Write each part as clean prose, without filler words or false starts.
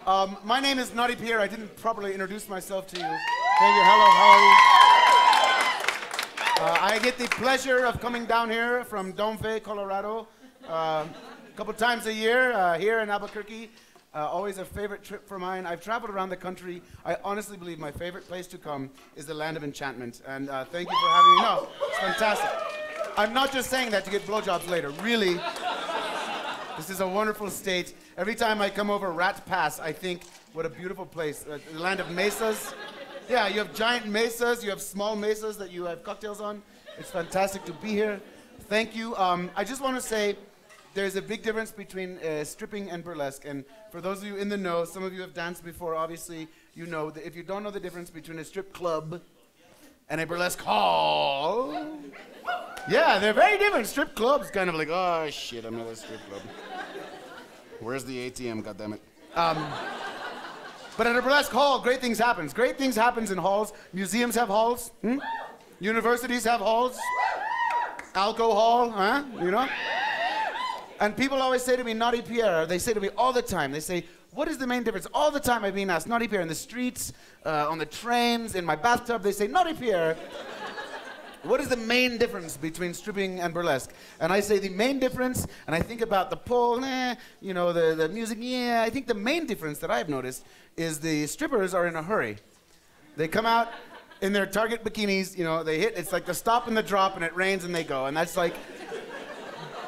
My name is Naughty Pierre. I didn't properly introduce myself to you. Thank you. Hello, how are you? I get the pleasure of coming down here from Donfe, Colorado, a couple times a year here in Albuquerque. Always a favorite trip for mine. I've traveled around the country. I honestly believe my favorite place to come is the land of enchantment. And thank you for having me. No, it's fantastic. I'm not just saying that to get blowjobs later. Really, this is a wonderful state. Every time I come over Rat Pass, I think, what a beautiful place. The land of mesas. Yeah, you have giant mesas. You have small mesas that you have cocktails on. It's fantastic to be here. Thank you. I just want to say, there's a big difference between stripping and burlesque. And for those of you in the know, some of you have danced before, obviously, you know that if you don't know the difference between a strip club and a burlesque hall, yeah, they're very different. Strip club's kind of like, oh shit, another strip club. Where's the ATM, goddammit? But at a burlesque hall, great things happen. Great things happen in halls. Museums have halls. Universities have halls. Alcohol, huh? You know? And people always say to me, Naughty Pierre, they say to me all the time, they say, what is the main difference? All the time I've been asked, Naughty Pierre, in the streets, on the trains, in my bathtub, they say, Naughty Pierre, what is the main difference between stripping and burlesque? And I say the main difference, and I think about the pole, you know, the music, yeah. I think the main difference that I've noticed is the strippers are in a hurry. They come out in their Target bikinis, you know, they hit, it's like the stop and the drop, and it rains and they go, and that's like,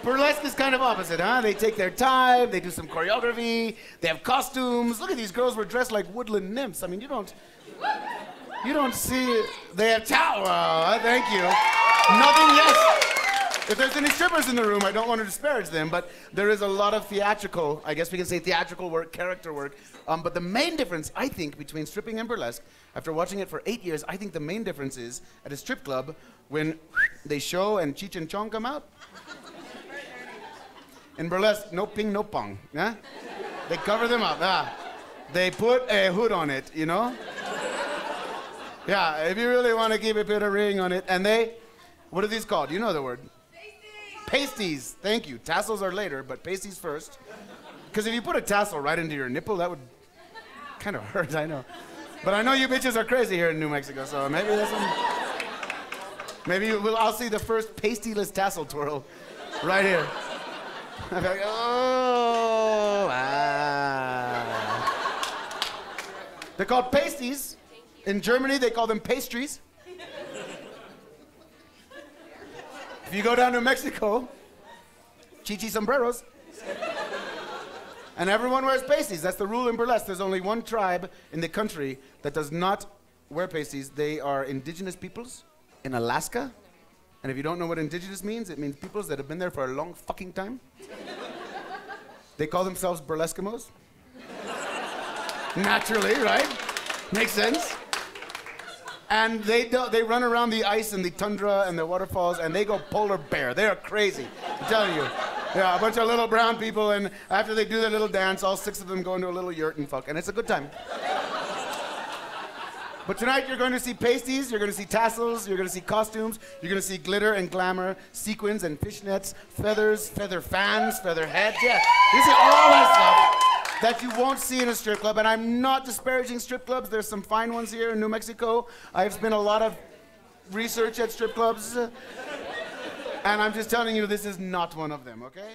burlesque is kind of opposite, huh? They take their time, they do some choreography, they have costumes. Look at these girls were dressed like woodland nymphs. I mean, you don't see, they have towel, thank you. Nothing, yes. If there's any strippers in the room, I don't want to disparage them, but there is a lot of theatrical, I guess we can say theatrical work, character work. But the main difference, I think, between stripping and burlesque, after watching it for 8 years, I think the main difference is at a strip club, when they show and Cheech and Chong come out. In burlesque, no ping, no pong. Yeah? They cover them up. They put a hood on it, you know? Yeah, if you really want to keep it, put a ring on it. And they, what are these called? You know the word. Pasties. Pasties. Thank you. Tassels are later, but pasties first. Because if you put a tassel right into your nipple, that would kind of hurt, I know. But I know you bitches are crazy here in New Mexico, so maybe there's some... Maybe I'll see the first pastyless tassel twirl right here. I'm like, oh, They're called pasties. In Germany, they call them pastries. If you go down to Mexico, chichi sombreros. And everyone wears pasties. That's the rule in burlesque. There's only one tribe in the country that does not wear pasties. They are indigenous peoples in Alaska. And if you don't know what indigenous means, it means peoples that have been there for a long fucking time. They call themselves Burlesquimos. Naturally, right? Makes sense. And they run around the ice and the tundra and the waterfalls, and they go polar bear. They are crazy, I'm telling you. Yeah, a bunch of little brown people, and after they do their little dance, all 6 of them go into a little yurt and fuck, and it's a good time. But tonight you're going to see pasties, you're going to see tassels, you're going to see costumes, you're going to see glitter and glamour, sequins and fishnets, feathers, feather fans, feather heads, yeah. You see all that stuff that you won't see in a strip club, and I'm not disparaging strip clubs. There's some fine ones here in New Mexico. I've spent a lot of research at strip clubs, and I'm just telling you this is not one of them, okay?